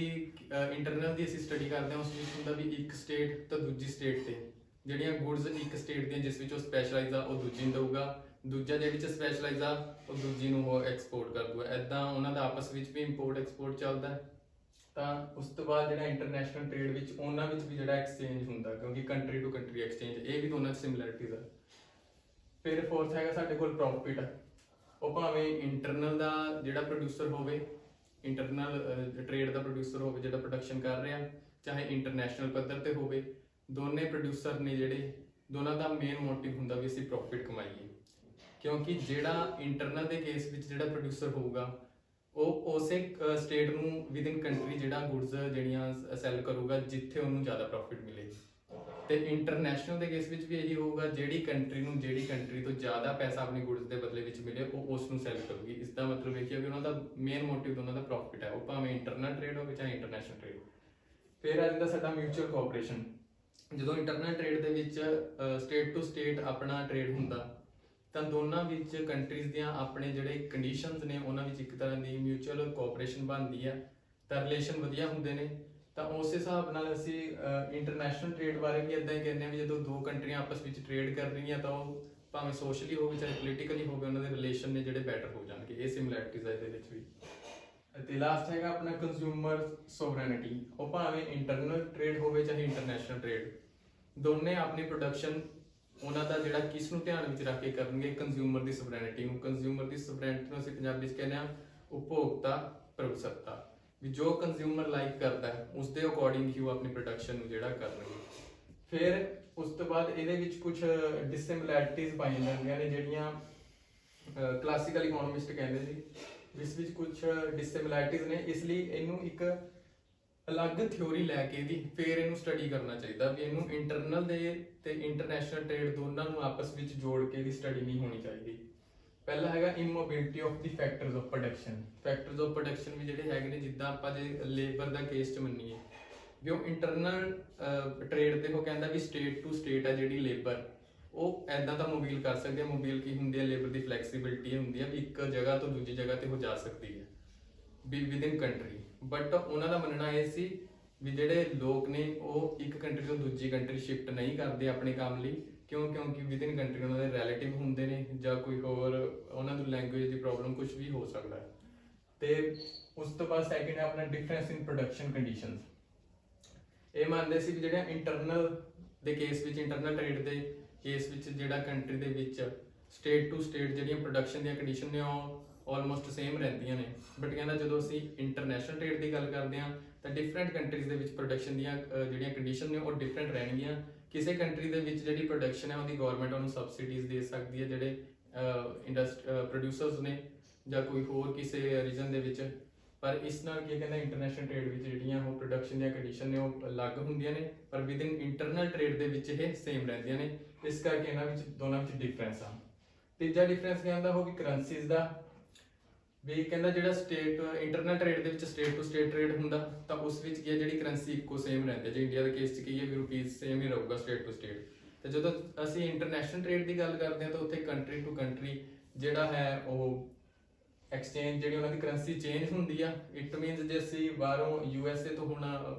ਦੀ ਅਸੀਂ ਸਟੱਡੀ ਕਰਦੇ ਹਾਂ ਉਸ ਵਿੱਚ ਹੁੰਦਾ ਵੀ ਇੱਕ ਸਟੇਟ ਤਾਂ ਦੂਜੀ ਸਟੇਟ ਤੇ ਜਿਹੜੀਆਂ ਗੁੱਡਸ ਇੱਕ ਸਟੇਟ ਦੀਆਂ ਜਿਸ ਵਿੱਚ ਉਹ ਸਪੈਸ਼ਲਾਈਜ਼ ਆ ਉਹ ਦੂਜੀ ਨੂੰ ਦਊਗਾ, ਦੂਜਾ ਜਿਹੜੀ ਚ ਸਪੈਸ਼ਲਾਈਜ਼ ਆ ਉਹ ਦੂਜੀ ਨੂੰ ਉਹ ਐਕਸਪੋਰਟ ਕਰ ਦੂਗਾ। ਐਦਾਂ ਉਹਨਾਂ ਦਾ ਆਪਸ ਵਿੱਚ ਵੀ ਇੰਪੋਰਟ ਐਕਸਪੋਰਟ ਚੱਲਦਾ ਹੈ। ਤਾਂ ਉਸ ਤੋਂ ਬਾਅਦ ਜਿਹੜਾ ਇੰਟਰਨੈਸ਼ਨਲ ਟ੍ਰੇਡ ਵਿੱਚ ਉਹਨਾਂ ਵਿੱਚ ਵੀ ਜਿਹੜਾ ਐਕਸਚੇਂਜ ਹੁੰਦਾ, ਕਿਉਂਕਿ ਕੰਟਰੀ ਟੂ ਕੰਟਰੀ ਐਕਸਚੇਂਜ, ਇਹ ਵੀ ਦੋਨਾਂ 'ਚ ਸਿਮਿਲੈਰਿਟੀਜ਼ ਆ। ਫਿਰ ਫੋਰਥ ਹੈਗਾ ਸਾਡੇ ਕੋਲ ਪ੍ਰੋਫਿਟ। ਉਹ ਭਾਵੇਂ ਇੰਟਰਨਲ ਦਾ ਜਿਹੜਾ ਪ੍ਰੋਡਿਊਸਰ ਹੋਵੇ, ਇੰਟਰਨਲ ਟ੍ਰੇਡ ਦਾ ਪ੍ਰੋਡਿਊਸਰ ਹੋਵੇ ਜਿਹੜਾ ਪ੍ਰੋਡਕਸ਼ਨ ਕਰ ਰਿਹਾ, ਚਾਹੇ ਇੰਟਰਨੈਸ਼ਨਲ ਪੱਧਰ ਤੇ ਹੋਵੇ, ਦੋਨੇ ਪ੍ਰੋਡਿਊਸਰ ਨੇ ਜਿਹੜੇ ਦੋਨਾਂ ਦਾ ਮੇਨ ਮੋਟਿਵ ਹੁੰਦਾ ਵੀ ਅਸੀਂ ਪ੍ਰੋਫਿਟ ਕਮਾਈਏ। क्योंकि ਜਿਹੜਾ ਇੰਟਰਨਲ ਦੇ ਕੇਸ ਵਿੱਚ ਜਿਹੜਾ ਪ੍ਰੋਡਿਊਸਰ ਹੋਊਗਾ ਉਹ ਉਸੇ ਸਟੇਟ ਨੂੰ ਵਿਦਿਨ ਕੰਟਰੀ ਜਿਹੜਾ ਗੁੱਡਸ ਜਿਹੜੀਆਂ ਸੈਲ ਕਰੂਗਾ ਜਿੱਥੇ ਉਹਨੂੰ ਜ਼ਿਆਦਾ ਪ੍ਰੋਫਿਟ ਮਿਲੇ। ਤੇ ਇੰਟਰਨੈਸ਼ਨਲ ਦੇ ਕੇਸ ਵਿੱਚ ਵੀ ਇਹੀ ਹੋਊਗਾ, ਜਿਹੜੀ ਕੰਟਰੀ ਤੋਂ ਜ਼ਿਆਦਾ ਪੈਸਾ ਆਪਣੇ ਗੁੱਡਸ ਦੇ ਬਦਲੇ ਵਿੱਚ ਮਿਲੇ ਉਹ ਉਸ ਨੂੰ ਸੈਲ ਕਰੂਗੀ। ਇਸ ਦਾ ਮਤਲਬ ਇਹ ਕਿ ਉਹਨਾਂ ਦਾ ਮੇਨ ਮੋਟਿਵ ਉਹਨਾਂ ਦਾ ਪ੍ਰੋਫਿਟ ਹੈ, ਉਹ ਭਾਵੇਂ ਇੰਟਰਨਲ ਟ੍ਰੇਡ ਹੋਵੇ ਚਾਹੇ ਇੰਟਰਨੈਸ਼ਨਲ ਟ੍ਰੇਡ। ਫਿਰ ਆ ਜਾਂਦਾ ਸਾਡਾ ਮਿਊਚੁਅਲ ਕੋਆਪਰੇਸ਼ਨ। ਜਦੋਂ ਇੰਟਰਨਲ ਟ੍ਰੇਡ ਦੇ ਵਿੱਚ ਸਟੇਟ ਟੂ ਸਟੇਟ ਆਪਣਾ ਟ੍ਰੇਡ ਹੁੰਦਾ ਤਾਂ ਦੋਨਾਂ ਵਿੱਚ ਕੰਟਰੀਜ਼ ਦੀਆਂ ਆਪਣੇ ਜਿਹੜੇ ਕੰਡੀਸ਼ਨਸ ਨੇ ਉਹਨਾਂ ਵਿੱਚ ਇੱਕ ਤਰ੍ਹਾਂ ਦੀ ਮਿਊਚੁਅਲ ਕੋਆਪਰੇਸ਼ਨ ਬਣਦੀ ਹੈ ਤਾਂ ਰਿਲੇਸ਼ਨ ਵਧੀਆ ਹੁੰਦੇ ਨੇ। ਤਾਂ ਉਸ ਹਿਸਾਬ ਨਾਲ ਅਸੀਂ ਇੰਟਰਨੈਸ਼ਨਲ ਟ੍ਰੇਡ ਬਾਰੇ ਵੀ ਇਦਾਂ ਹੀ ਕਹਿੰਦੇ ਹਾਂ ਵੀ ਜਦੋਂ ਦੋ ਕੰਟਰੀਆਂ ਆਪਸ ਵਿੱਚ ਟ੍ਰੇਡ ਕਰ ਰਹੀਆਂ ਤਾਂ ਉਹ ਭਾਵੇਂ ਸੋਸ਼ਲੀ ਹੋਵੇ ਚਾਹੇ ਪੋਲੀਟੀਕਲੀ ਹੋਵੇ ਉਹਨਾਂ ਦੇ ਰਿਲੇਸ਼ਨ ਨੇ ਜਿਹੜੇ ਬੈਟਰ ਹੋ ਜਾਣਗੇ। ਇਹ ਸਿਮਿਲੈਰਿਟੀਜ਼ ਹੈ ਇਹਦੇ ਵਿੱਚ ਵੀ। ਤੇ ਲਾਸਟ ਹੈਗਾ ਆਪਣਾ ਕੰਜ਼ਿਊਮਰ ਸੋਵਰੇਨਿਟੀ। ਉਹ ਭਾਵੇਂ ਇੰਟਰਨਲ ਟ੍ਰੇਡ ਹੋਵੇ ਚਾਹੇ ਇੰਟਰਨੈਸ਼ਨਲ ਟ੍ਰੇਡ, ਦੋਨੇ ਆਪਣੀ ਪ੍ਰੋਡਕਸ਼ਨ ਉਹਨਾਂ ਦਾ ਜਿਹੜਾ ਕਿਸ ਨੂੰ ਧਿਆਨ ਵਿੱਚ ਰੱਖ ਕੇ ਕਰਨਗੇ, ਕੰਜ਼ਿਊਮਰ ਦੀ ਸੋਵਰੇਨਿਟੀ ਨੂੰ। ਕੰਜ਼ਿਊਮਰ ਦੀ ਸੋਵਰੇਨਿਟੀ ਨੂੰ ਅਸੀਂ ਪੰਜਾਬੀ 'ਚ ਕਹਿੰਦੇ ਹਾਂ ਉਪਭੋਗਤਾ ਪ੍ਰਭੂਸੱਤਾ, ਵੀ ਜੋ ਕੰਜ਼ਿਊਮਰ ਲਾਈਕ ਕਰਦਾ ਹੈ ਉਸ ਦੇ ਅਕੋਰਡਿੰਗ ਹੀ ਉਹ ਆਪਣੀ ਪ੍ਰੋਡਕਸ਼ਨ ਨੂੰ ਜਿਹੜਾ ਕਰਨਗੇ। ਫਿਰ ਉਸ ਤੋਂ ਬਾਅਦ ਇਹਦੇ ਵਿੱਚ ਕੁਝ ਡਿਸਿਮਿਲੈਰਿਟੀਜ਼ ਪਾਈਆਂ ਜਾਂਦੀਆਂ ਨੇ ਜਿਹੜੀਆਂ ਕਲਾਸੀਕਲ ਇਕਨੋਮਿਸਟ ਕਹਿੰਦੇ ਸੀ, ਜਿਸ ਵਿੱਚ ਕੁਝ ਡਿਸਿਮਿਲੈਰਿਟੀਜ਼ ਨੇ। ਇਸ ਲਈ ਇਹਨੂੰ ਇੱਕ ਅਲੱਗ ਥਿਉਰੀ ਲੈ ਕੇ ਇਹਦੀ ਫਿਰ ਇਹਨੂੰ ਸਟੱਡੀ ਕਰਨਾ ਚਾਹੀਦਾ, ਵੀ ਇਹਨੂੰ ਇੰਟਰਨਲ ਦੇ ਤੇ ਇੰਟਰਨੈਸ਼ਨਲ ਟ੍ਰੇਡ ਦੋਨਾਂ ਨੂੰ ਆਪਸ ਵਿੱਚ ਜੋੜ ਕੇ ਇਹਦੀ ਸਟੱਡੀ ਨਹੀਂ ਹੋਣੀ ਚਾਹੀਦੀ। ਪਹਿਲਾ ਹੈਗਾ immobility of the factors of production. Factors of production ਵੀ ਜਿਹੜੇ ਹੈਗੇ ਨੇ, ਜਿੱਦਾਂ ਆਪਾਂ ਜੇ ਲੇਬਰ ਦਾ ਕੇਸ 'ਚ ਮੰਨੀਏ ਵੀ ਉਹ ਇੰਟਰਨਲ ਟ੍ਰੇਡ ਤੇ ਉਹ ਕਹਿੰਦਾ ਵੀ ਸਟੇਟ ਟੂ ਸਟੇਟ ਹੈ ਜਿਹੜੀ ਲੇਬਰ ਉਹ ਐਦਾਂ ਤਾਂ ਮੋਬੀਲ ਕਰ ਸਕਦੇ ਆ। ਮੋਬੀਲ ਕੀ ਹੁੰਦੀ ਹੈ, ਲੇਬਰ ਦੀ ਫਲੈਕਸੀਬਿਲਿਟੀ ਹੁੰਦੀ ਹੈ ਵੀ ਇੱਕ ਜਗ੍ਹਾ ਤੋਂ ਦੂਜੀ ਜਗ੍ਹਾ ਤੇ ਉਹ ਜਾ ਸਕਦੀ ਹੈ ਵੀ ਵਿਦਿਨ ਕੰਟਰੀ। ਬਟ ਉਹਨਾਂ ਦਾ ਮੰਨਣਾ ਇਹ ਸੀ ਵੀ ਜਿਹੜੇ ਲੋਕ ਨੇ ਉਹ ਇੱਕ ਕੰਟਰੀ ਤੋਂ ਦੂਜੀ ਕੰਟਰੀ ਸ਼ਿਫਟ ਨਹੀਂ ਕਰਦੇ ਆਪਣੇ ਕੰਮ ਲਈ, ਕਿਉਂਕਿ ਵਿਦਿਨ ਕੰਟਰੀ ਉਹਨਾਂ ਦੇ ਰਿਲੇਟਿਵ ਹੁੰਦੇ ਨੇ ਜਾਂ ਕੋਈ ਹੋਰ ਉਹਨਾਂ ਦੀ ਲੈਂਗੁਏਜ ਦੀ ਪ੍ਰੋਬਲਮ ਕੁਝ ਵੀ ਹੋ ਸਕਦਾ ਹੈ। ਤੇ ਉਸ ਤੋਂ ਬਾਅਦ ਸੈਕਿੰਡ ਹੈ ਆਪਣਾ ਡਿਫਰੈਂਸ ਇਨ ਪ੍ਰੋਡਕਸ਼ਨ ਕੰਡੀਸ਼ਨਸ। ਇਹ ਮੰਨਦੇ ਸੀ ਵੀ ਜਿਹੜਾ ਇੰਟਰਨਲ ਦੇ ਕੇਸ ਵਿੱਚ, ਇੰਟਰਨਲ ਟ੍ਰੇਡ ਦੇ ਕੇਸ ਵਿੱਚ ਜਿਹੜਾ ਕੰਟਰੀ ਦੇ ਵਿੱਚ ਸਟੇਟ ਟੂ ਸਟੇਟ ਜਿਹੜੀਆਂ ਪ੍ਰੋਡਕਸ਼ਨ ਦੀਆਂ ਕੰਡੀਸ਼ਨ ਨੇ ਉਹ ਆਲਮੋਸਟ ਸੇਮ ਰਹਿੰਦੀਆਂ ਨੇ। ਬਟ ਕਹਿੰਦਾ ਜਦੋਂ ਅਸੀਂ ਇੰਟਰਨੈਸ਼ਨਲ ਟ੍ਰੇਡ ਦੀ ਗੱਲ ਕਰਦੇ ਹਾਂ ਤਾਂ ਡਿਫਰੈਂਟ ਕੰਟਰੀਜ਼ ਦੇ ਵਿੱਚ ਪ੍ਰੋਡਕਸ਼ਨ ਦੀਆਂ ਜਿਹੜੀਆਂ ਕੰਡੀਸ਼ਨ ਨੇ ਉਹ ਡਿਫਰੈਂਟ ਰਹਿਣਗੀਆਂ। ਕਿਸੇ ਕੰਟਰੀ ਦੇ ਵਿੱਚ ਜਿਹੜੀ ਪ੍ਰੋਡਕਸ਼ਨ ਹੈ ਉਹਦੀ ਗਵਰਨਮੈਂਟ ਉਹਨੂੰ ਸਬਸਿਡੀਜ਼ ਦੇ ਸਕਦੀ ਹੈ ਜਿਹੜੇ ਪ੍ਰੋਡਿਊਸਰਸ ਨੇ ਜਾਂ ਕੋਈ ਹੋਰ ਕਿਸੇ ਰੀਜਨ ਦੇ ਵਿੱਚ। ਪਰ ਇਸ ਨਾਲ ਕੀ ਕਹਿੰਦਾ ਇੰਟਰਨੈਸ਼ਨਲ ਟ੍ਰੇਡ ਵਿੱਚ ਜਿਹੜੀਆਂ ਉਹ ਪ੍ਰੋਡਕਸ਼ਨ ਦੀਆਂ ਕੰਡੀਸ਼ਨ ਨੇ ਉਹ ਅਲੱਗ ਹੁੰਦੀਆਂ ਨੇ, ਪਰ ਵਿਦਿਨ ਇੰਟਰਨਲ ਟ੍ਰੇਡ ਦੇ ਵਿੱਚ ਇਹ ਸੇਮ ਰਹਿੰਦੀਆਂ ਨੇ। ਇਸ ਕਰਕੇ ਇਹਨਾਂ ਵਿੱਚ ਦੋਨਾਂ ਵਿੱਚ ਡਿਫਰੈਂਸ ਆ। ਤੀਜਾ ਡਿਫਰੈਂਸ ਕਹਿੰਦਾ ਉਹ ਵੀ ਕਰੰਸੀਜ਼ ਦਾ, ਵੀ ਕਹਿੰਦਾ ਜਿਹੜਾ ਸਟੇਟ ਇੰਟਰਨਲ ਟ੍ਰੇਡ ਦੇ ਵਿੱਚ ਸਟੇਟ ਟੂ ਸਟੇਟ ਟ੍ਰੇਡ ਹੁੰਦਾ ਤਾਂ ਉਸ ਵਿੱਚ ਕੀ ਹੈ ਜਿਹੜੀ ਕਰੰਸੀ ਇੱਕੋ ਸੇਮ ਰਹਿੰਦੀ ਹੈ। ਜੇ ਇੰਡੀਆ ਦੇ ਕੇਸ 'ਚ ਕਹੀਏ ਵੀ ਰੁਪੀਜ਼ ਸੇਮ ਹੀ ਰਹੂਗਾ ਸਟੇਟ ਟੂ ਸਟੇਟ। ਤੇ ਜਦੋਂ ਅਸੀਂ ਇੰਟਰਨੈਸ਼ਨਲ ਟ੍ਰੇਡ ਦੀ ਗੱਲ ਕਰਦੇ ਹਾਂ ਤਾਂ ਉੱਥੇ ਕੰਟਰੀ ਟੂ ਕੰਟਰੀ ਜਿਹੜਾ ਹੈ ਉਹ ਐਕਸਚੇਂਜ ਜਿਹੜੀ ਉਹਨਾਂ ਦੀ ਕਰੰਸੀ ਚੇਂਜ ਹੁੰਦੀ ਆ। ਇਟ ਮੀਨਸ ਜੇ ਅਸੀਂ ਬਾਹਰੋਂ USA ਤੋਂ ਹੁਣ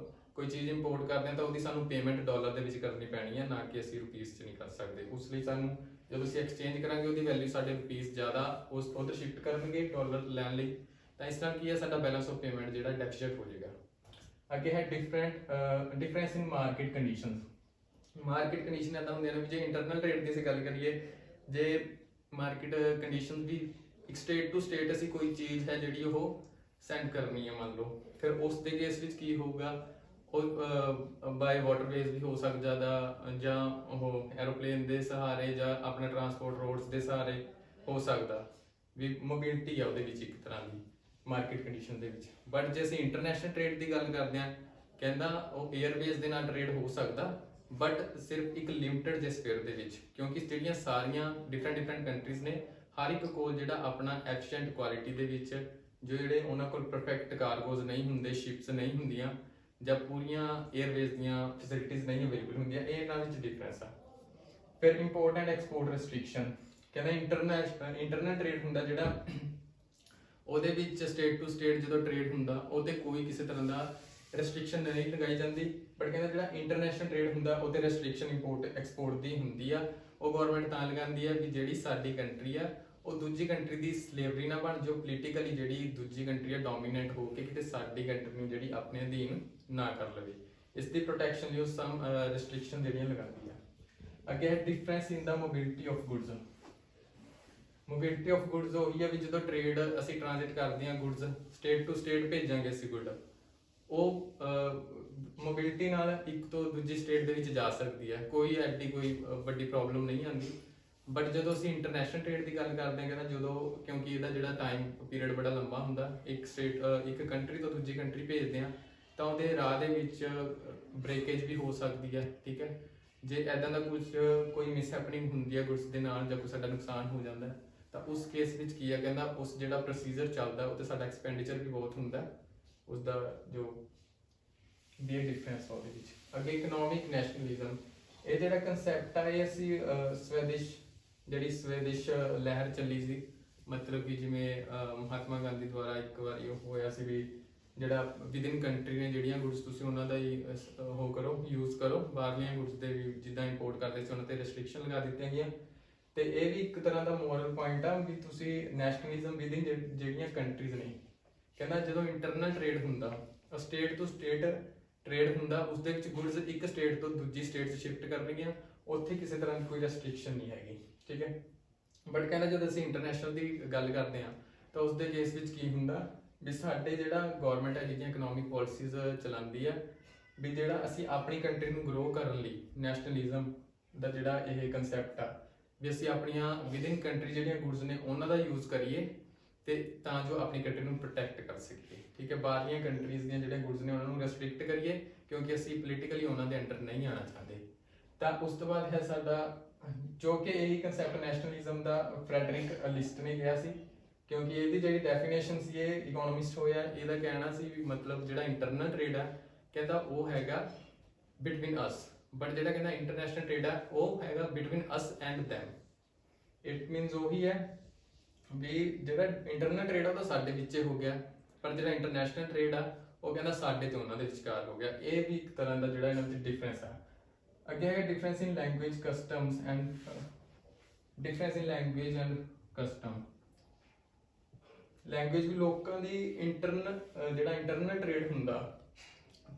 ਕੋਈ ਚੀਜ਼ ਇੰਪੋਰਟ ਕਰਦੇ ਹਾਂ ਤਾਂ ਉਹਦੀ ਸਾਨੂੰ ਪੇਮੈਂਟ ਡਾਲਰ ਦੇ ਵਿੱਚ ਕਰਨੀ ਪੈਣੀ ਹੈ, ਨਾ ਕਿ ਅਸੀਂ ਰੁਪੀਜ਼ 'ਚ ਨਹੀਂ ਕਰ ਸਕਦੇ। ਉਸ ਲਈ ਸਾਨੂੰ ਜਦੋਂ ਅਸੀਂ ਐਕਸਚੇਂਜ ਕਰਾਂਗੇ ਉਹਦੀ ਵੈਲਿਊ ਸਾਡੇ ਰੁਪੀਜ਼ ਜ਼ਿਆਦਾ ਉਸ ਉਧਰ ਸ਼ਿਫਟ ਕਰਨਗੇ ਡਾਲਰ ਲੈਣ ਲਈ, ਤਾਂ ਇਸ ਨਾਲ ਕੀ ਹੈ ਸਾਡਾ ਬੈਲੈਂਸ ਆਫ ਪੇਮੈਂਟ ਜਿਹੜਾ ਡੈਫੀਸਿਟ ਹੋ ਜਾਏਗਾ। ਅੱਗੇ ਹੈ ਡਿਫਰੈਂਸ ਇਨ ਮਾਰਕੀਟ ਕੰਡੀਸ਼ਨਸ। ਮਾਰਕੀਟ ਕੰਡੀਸ਼ਨ ਇੱਦਾਂ ਹੁੰਦੀਆਂ ਨੇ ਵੀ ਜੇ ਇੰਟਰਨਲ ਟ੍ਰੇਡ ਦੀ ਅਸੀਂ ਗੱਲ ਕਰੀਏ, ਜੇ ਮਾਰਕੀਟ ਕੰਡੀਸ਼ਨ ਵੀ ਇੱਕ ਸਟੇਟ ਟੂ ਸਟੇਟ ਅਸੀਂ ਕੋਈ ਚੀਜ਼ ਹੈ ਜਿਹੜੀ ਉਹ ਸੈਂਡ ਕਰਨੀ ਹੈ ਮੰਨ ਲਓ, ਫਿਰ ਉਸ ਦੇ ਕੇਸ ਵਿੱਚ ਕੀ ਹੋਊਗਾ ਉਹ ਬਾਈ ਵਾਟਰਵੇਜ਼ ਵੀ ਹੋ ਸਕਦਾ ਜਾਂ ਉਹ ਐਰੋਪਲੇਨ ਦੇ ਸਹਾਰੇ ਜਾਂ ਆਪਣਾ ਟਰਾਂਸਪੋਰਟ ਰੋਡਸ ਦੇ ਸਹਾਰੇ ਹੋ ਸਕਦਾ, ਵੀ ਮੋਬਿਲਿਟੀ ਆ ਉਹਦੇ ਵਿੱਚ ਇੱਕ ਤਰ੍ਹਾਂ ਦੀ ਮਾਰਕੀਟ ਕੰਡੀਸ਼ਨ ਦੇ ਵਿੱਚ। ਬਟ ਜੇ ਅਸੀਂ ਇੰਟਰਨੈਸ਼ਨਲ ਟ੍ਰੇਡ ਦੀ ਗੱਲ ਕਰਦੇ ਹਾਂ ਕਹਿੰਦਾ ਉਹ 에ਅਰਵੇਜ਼ ਦੇ ਨਾਲ ਟ੍ਰੇਡ ਹੋ ਸਕਦਾ ਬਟ ਸਿਰਫ ਇੱਕ ਲਿਮਟਿਡ ਜੇ ਸਪੇਅਰ ਦੇ ਵਿੱਚ, ਕਿਉਂਕਿ ਜਿਹੜੀਆਂ ਸਾਰੀਆਂ ਡਿਫਰੈਂਟ ਕੰਟਰੀਜ਼ ਨੇ ਹਰ ਇੱਕ ਕੋਲ ਜਿਹੜਾ ਆਪਣਾ ਐਫੀਸ਼ੀਐਂਟ ਕੁਆਲਿਟੀ ਦੇ ਵਿੱਚ ਜਿਹੜੇ ਉਹਨਾਂ ਕੋਲ ਪਰਫੈਕਟ ਕਾਰਗੋਜ਼ ਨਹੀਂ ਹੁੰਦੇ, ਸ਼ਿਪਸ ਨਹੀਂ ਹੁੰਦੀਆਂ ਜਾਂ ਪੂਰੀਆਂ 에ਅਰਵੇਜ਼ ਦੀਆਂ ਫੈਸਿਲਿਟੀਜ਼ ਨਹੀਂ ਅਵੇਲੇਬਲ ਹੁੰਦੀਆਂ, ਇਹ ਇਹਨਾਂ ਵਿੱਚ ਡਿਫਰੈਂਸ ਆ। ਫਿਰ ਇੰਪੋਰਟ ਐਂਡ ਐਕਸਪੋਰਟ ਰੈਸਟ੍ਰਿਕਸ਼ਨ ਕਹਿੰਦਾ ਇੰਟਰਨਲ ਟ੍ਰੇਡ ਹੁੰਦਾ ਜਿਹੜਾ ਉਹਦੇ ਵਿੱਚ ਸਟੇਟ ਟੂ ਸਟੇਟ ਜਦੋਂ ਟ੍ਰੇਡ ਹੁੰਦਾ ਉਹਦੇ ਕੋਈ ਕਿਸੇ ਤਰ੍ਹਾਂ ਦਾ ਰੈਸਟ੍ਰਿਕਸ਼ਨ ਨਹੀਂ ਲਗਾਈ ਜਾਂਦੀ। ਬਟ ਕਹਿੰਦਾ ਜਿਹੜਾ ਇੰਟਰਨੈਸ਼ਨਲ ਟ੍ਰੇਡ ਹੁੰਦਾ ਉਹਦੇ ਰੈਸਟ੍ਰਿਕਸ਼ਨ ਇੰਪੋਰਟ ਐਕਸਪੋਰਟ ਦੀ ਹੁੰਦੀ ਆ। ਉਹ ਗਵਰਨਮੈਂਟ ਤਾਂ ਲਗਾਉਂਦੀ ਆ ਵੀ ਜਿਹੜੀ ਸਾਡੀ ਕੰਟਰੀ ਆ ਉਹ ਦੂਜੀ ਕੰਟਰੀ ਦੀ ਸਲੇਵਰੀ ਨਾ ਬਣ ਜਾਓ, ਪੋਲੀਟੀਕਲੀ ਜਿਹੜੀ ਦੂਜੀ ਕੰਟਰੀ ਆ ਡੋਮੀਨੇਟ ਹੋ ਕੇ ਕਿਤੇ ਸਾਡੀ ਕੰਟਰੀ ਨੂੰ ਜਿਹੜੀ ਆਪਣੇ ਅਧੀਨ ਨਾ ਕਰ ਲਵੇ, ਇਸ ਦੀ ਪ੍ਰੋਟੈਕਸ਼ਨ ਲਈ ਉਹ ਸਮ ਰੈਸਟ੍ਰਿਕਸ਼ਨ ਜਿਹੜੀਆਂ ਲਗਾਉਂਦੀ ਆ। ਅੱਗੇ ਹੈ difference in the mobility of goods. Mobility of goods ਉਹੀ ਆ ਵੀ ਜਦੋਂ ਟ੍ਰੇਡ ਅਸੀਂ ਟ੍ਰਾਂਜ਼ਿਟ ਕਰਦੇ ਹਾਂ ਗੁੱਡਸ ਸਟੇਟ ਟੂ ਸਟੇਟ ਭੇਜਾਂਗੇ ਅਸੀਂ ਗੁੱਡ, ਉਹ ਮੋਬਿਲਿਟੀ ਨਾਲ ਇੱਕ ਤੋਂ ਦੂਜੀ ਸਟੇਟ ਦੇ ਵਿੱਚ ਜਾ ਸਕਦੀ ਹੈ, ਕੋਈ ਐਡੀ ਕੋਈ ਵੱਡੀ ਪ੍ਰੋਬਲਮ ਨਹੀਂ ਆਉਂਦੀ। बट जो ਅਸੀਂ ਇੰਟਰਨੈਸ਼ਨਲ ਟ੍ਰੇਡ ਦੀ ਗੱਲ ਕਰਦੇ ਹਾਂ, ਕਹਿੰਦਾ ਜਦੋਂ ਕਿਉਂਕਿ ਇਹਦਾ ਜਿਹੜਾ ਟਾਈਮ ਪੀਰੀਅਡ ਬੜਾ ਲੰਬਾ ਹੁੰਦਾ, ਇੱਕ ਕੰਟਰੀ ਤੋਂ ਦੂਜੀ ਕੰਟਰੀ ਭੇਜਦੇ ਆ ਤਾਂ ਉਹਦੇ ਰਾਹ ਦੇ ਵਿੱਚ ਬ੍ਰੇਕੇਜ ਵੀ ਹੋ ਸਕਦੀ ਹੈ, ਠੀਕ ਹੈ। ਜੇ ਇੱਦਾਂ ਦਾ ਕੁਝ ਕੋਈ ਮਿਸਹੈਪਨਿੰਗ ਹੁੰਦੀ ਹੈ ਗੁड्स ਦੇ ਨਾਲ, ਜਾਂ ਕੋਈ ਸਾਡਾ ਨੁਕਸਾਨ ਹੋ ਜਾਂਦਾ ਤਾਂ ਉਸ ਕੇਸ ਵਿੱਚ ਕੀ ਹੈ, ਕਹਿੰਦਾ ਉਸ ਜਿਹੜਾ ਪ੍ਰੋਸੀਜਰ ਚੱਲਦਾ ਉਹ ਤੇ ਸਾਡਾ ਐਕਸਪੈਂਡੀਚਰ ਵੀ ਬਹੁਤ ਹੁੰਦਾ, ਉਸ ਦਾ ਜੋ ਵੀ ਡਿਫਰੈਂਸ ਉਹਦੇ ਵਿੱਚ। ਅੱਗੇ ਇਕਨੋਮਿਕ ਨੈਸ਼ਨਲਿਜ਼ਮ, ਇਹ ਜਿਹੜਾ ਕਨਸੈਪਟ ਆ ਇਹ ਅਸੀਂ ਸਵੈਦੇਸ਼ ਲਹਿਰ ਚੱਲੀ ਸੀ, ਮਤਲਬ ਕਿ ਜਿਵੇਂ ਮਹਾਤਮਾ ਗਾਂਧੀ ਦੁਆਰਾ ਇੱਕ ਵਾਰੀ ਉਹ ਹੋਇਆ ਸੀ ਵੀ ਜਿਹੜਾ ਵਿਦਿਨ ਕੰਟਰੀ ਨੇ ਜਿਹੜੀਆਂ ਗੁड्स ਤੁਸੀਂ ਉਹਨਾਂ ਦਾ ਹੀ ਉਹ ਕਰੋ, ਯੂਜ਼ ਕਰੋ, ਬਾਹਰਲੀਆਂ ਗੁड्स ਦੇ ਵੀ ਜਿੱਦਾਂ ਇੰਪੋਰਟ ਕਰਦੇ ਸੀ ਉਹਨਾਂ ਤੇ ਰੈਸਟ੍ਰਿਕਸ਼ਨ ਲਗਾ ਦਿੱਤੀਆਂ ਗਈਆਂ। ਤੇ ਇਹ ਵੀ ਇੱਕ ਤਰ੍ਹਾਂ ਦਾ ਮੋਰਲ ਪੁਆਇੰਟ ਆ ਵੀ ਤੁਸੀਂ ਨੈਸ਼ਨਲਿਜ਼ਮ ਵਿਦਿਨ ਜਿਹੜੀਆਂ ਕੰਟਰੀਜ਼ ਨੇ, ਕਹਿੰਦਾ ਜਦੋਂ ਇੰਟਰਨਲ ਟ੍ਰੇਡ ਹੁੰਦਾ, ਸਟੇਟ ਤੋਂ ਸਟੇਟ ਟ੍ਰੇਡ ਹੁੰਦਾ, ਉਸ ਦੇ ਵਿੱਚ ਗੁड्स ਇੱਕ ਸਟੇਟ ਤੋਂ ਦੂਜੀ ਸਟੇਟ 'ਚ ਸ਼ਿਫਟ ਕਰਨਗੀਆਂ, ਉੱਥੇ ਕਿਸੇ ਤਰ੍ਹਾਂ ਦੀ ਕੋਈ ਰੈਸਟ੍ਰਿਕਸ਼ਨ ਨਹੀਂ ਹੈਗੀ, ਠੀਕ ਹੈ। ਬਟ ਕਹਿੰਦਾ ਜਦੋਂ ਅਸੀਂ ਇੰਟਰਨੈਸ਼ਨਲ ਦੀ ਗੱਲ ਕਰਦੇ ਹਾਂ ਤਾਂ ਉਸ ਦੇ ਕੇਸ ਵਿੱਚ ਕੀ ਹੁੰਦਾ ਵੀ ਸਾਡੇ ਜਿਹੜਾ ਗਵਰਨਮੈਂਟ ਹੈ ਜਿਹੜੀਆਂ ਇਕਨੋਮਿਕ ਪਾਲਿਸੀਜ਼ ਚਲਾਉਂਦੀ ਹੈ, ਵੀ ਜਿਹੜਾ ਅਸੀਂ ਆਪਣੀ ਕੰਟਰੀ ਨੂੰ ਗਰੋ ਕਰਨ ਲਈ ਨੈਸ਼ਨਲਿਜ਼ਮ ਦਾ ਜਿਹੜਾ ਇਹ ਕਨਸੈਪਟ ਆ ਵੀ ਅਸੀਂ ਆਪਣੀਆਂ ਵਿਦਿਨ ਕੰਟਰੀ ਜਿਹੜੀਆਂ ਗੁड्स ਨੇ ਉਹਨਾਂ ਦਾ ਯੂਜ਼ ਕਰੀਏ ਤੇ ਤਾਂ ਜੋ ਆਪਣੀ ਕੰਟਰੀ ਨੂੰ ਪ੍ਰੋਟੈਕਟ ਕਰ ਸਕੀਏ, ਠੀਕ ਹੈ। ਬਾਹਰਲੀਆਂ ਕੰਟਰੀਜ਼ ਦੀਆਂ ਜਿਹੜੀਆਂ ਗੁड्स ਨੇ ਉਹਨਾਂ ਨੂੰ ਰੈਸਟ੍ਰਿਕਟ ਕਰੀਏ ਕਿਉਂਕਿ ਅਸੀਂ ਪੋਲੀਟੀਕਲੀ ਉਹਨਾਂ ਦੇ ਅੰਡਰ ਨਹੀਂ ਆਉਣਾ ਚਾਹੁੰਦੇ। ਤਾਂ ਉਸ ਤੋਂ ਬਾਅਦ ਹੈ ਸਾਡਾ ਜੋ ਕਿ ਇਹੀ ਕਨਸੈਪਟ ਨੈਸ਼ਨਲਿਜ਼ਮ ਦਾ ਫਰੈਡਰਿਕ ਲਿਸਟ ਨੇ ਕਿਹਾ ਸੀ, ਕਿਉਂਕਿ ਇਹਦੀ ਜਿਹੜੀ ਡੈਫੀਨੇਸ਼ਨ ਸੀ ਇਹ ਇਕਨੋਮਿਸਟ ਹੋਇਆ, ਇਹਦਾ ਕਹਿਣਾ ਸੀ ਵੀ ਮਤਲਬ ਜਿਹੜਾ ਇੰਟਰਨਲ ਟ੍ਰੇਡ ਆ ਕਹਿੰਦਾ ਉਹ ਹੈਗਾ ਬਿਟਵੀਨ ਅਸ, ਬਟ ਜਿਹੜਾ ਕਹਿੰਦਾ ਇੰਟਰਨੈਸ਼ਨਲ ਟ੍ਰੇਡ ਆ ਉਹ ਹੈਗਾ between us and them. It means ਉਹੀ ਹੈ ਵੀ ਜਿਹੜਾ ਇੰਟਰਨਲ ਟ੍ਰੇਡ ਆ ਉਹ ਤਾਂ ਸਾਡੇ ਵਿੱਚ ਹੋ ਗਿਆ, ਪਰ ਜਿਹੜਾ ਇੰਟਰਨੈਸ਼ਨਲ ਟ੍ਰੇਡ ਆ ਉਹ ਕਹਿੰਦਾ ਸਾਡੇ ਤੇ ਉਹਨਾਂ ਦੇ ਵਿਚਕਾਰ ਹੋ ਗਿਆ। ਇਹ ਵੀ ਇੱਕ ਤਰ੍ਹਾਂ ਦਾ ਜਿਹੜਾ ਇਹਨਾਂ ਵਿੱਚ ਡਿਫਰੈਂਸ ਆ। ਅੱਗੇ ਹੈਗਾ difference in language customs and custom. Language ਵੀ ਲੋਕਾਂ ਦੀ ਜਿਹੜਾ ਇੰਟਰਨਲ ਟ੍ਰੇਡ ਹੁੰਦਾ,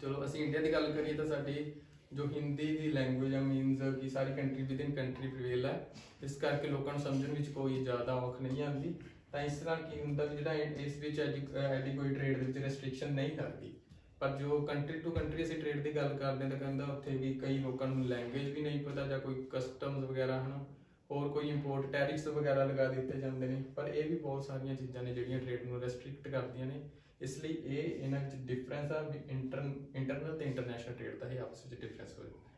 ਚਲੋ ਅਸੀਂ ਇੰਡੀਆ ਦੀ ਗੱਲ ਕਰੀਏ ਤਾਂ ਸਾਡੀ ਜੋ ਹਿੰਦੀ ਦੀ ਲੈਂਗੁਏਜ ਆ ਮੀਨਸ ਕਿ ਸਾਰੀ ਕੰਟਰੀ ਵਿਦਿਨ ਕੰਟਰੀ ਪ੍ਰੀਵੇਲ ਹੈ, ਇਸ ਕਰਕੇ ਲੋਕਾਂ ਨੂੰ ਸਮਝਣ ਵਿੱਚ ਕੋਈ ਜ਼ਿਆਦਾ ਔਖ ਨਹੀਂ ਆਉਂਦੀ। ਤਾਂ ਇਸ ਤਰ੍ਹਾਂ ਕੀ ਹੁੰਦਾ ਵੀ ਜਿਹੜਾ ਇਸ ਵਿੱਚ ਐਡੀ ਕੋਈ ਟ੍ਰੇਡ ਦੇ ਵਿੱਚ ਰੈਸਟ੍ਰਿਕਸ਼ਨ ਨਹੀਂ ਲੱਗਦੀ। ਪਰ ਜੋ ਕੰਟਰੀ ਟੂ ਕੰਟਰੀ ਅਸੀਂ ਟ੍ਰੇਡ ਦੀ ਗੱਲ ਕਰਦੇ ਹਾਂ ਤਾਂ ਕਹਿੰਦਾ ਉੱਥੇ ਵੀ ਕਈ ਲੋਕਾਂ ਨੂੰ ਲੈਂਗੁਏਜ ਵੀ ਨਹੀਂ ਪਤਾ, ਜਾਂ ਕੋਈ ਕਸਟਮਸ ਵਗੈਰਾ ਹੈ, ਹੋਰ ਕੋਈ ਇੰਪੋਰਟ ਟੈਰਿਫਸ ਵਗੈਰਾ ਲਗਾ ਦਿੱਤੇ ਜਾਂਦੇ ਨੇ। ਪਰ ਇਹ ਵੀ ਬਹੁਤ ਸਾਰੀਆਂ ਚੀਜ਼ਾਂ ਨੇ ਜਿਹੜੀਆਂ ਟ੍ਰੇਡ ਨੂੰ ਰੈਸਟ੍ਰਿਕਟ ਕਰਦੀਆਂ ਨੇ, ਇਸ ਲਈ ਇਹ ਇਹਨਾਂ ਵਿੱਚ ਡਿਫਰੈਂਸ ਆ ਵੀ ਇੰਟਰਨਲ ਤੇ ਇੰਟਰਨੈਸ਼ਨਲ ਟ੍ਰੇਡ ਦਾ ਹੀ ਆਪਸ ਵਿੱਚ ਡਿਫਰੈਂਸ ਹੋ ਜਾਂਦਾ।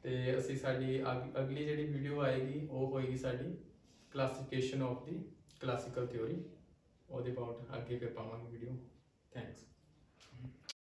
ਤੇ ਅਸੀਂ ਸਾਡੀ ਅਗਲੀ ਜਿਹੜੀ ਵੀਡੀਓ ਆਏਗੀ ਉਹ ਹੋਏਗੀ ਸਾਡੀ classification of the classical theory, ਉਹਦੇ ਅਬਾਊਟ ਅੱਗੇ ਫਿਰ ਪਾਵਾਂਗੇ ਵੀਡੀਓ। ਥੈਂਕਸ।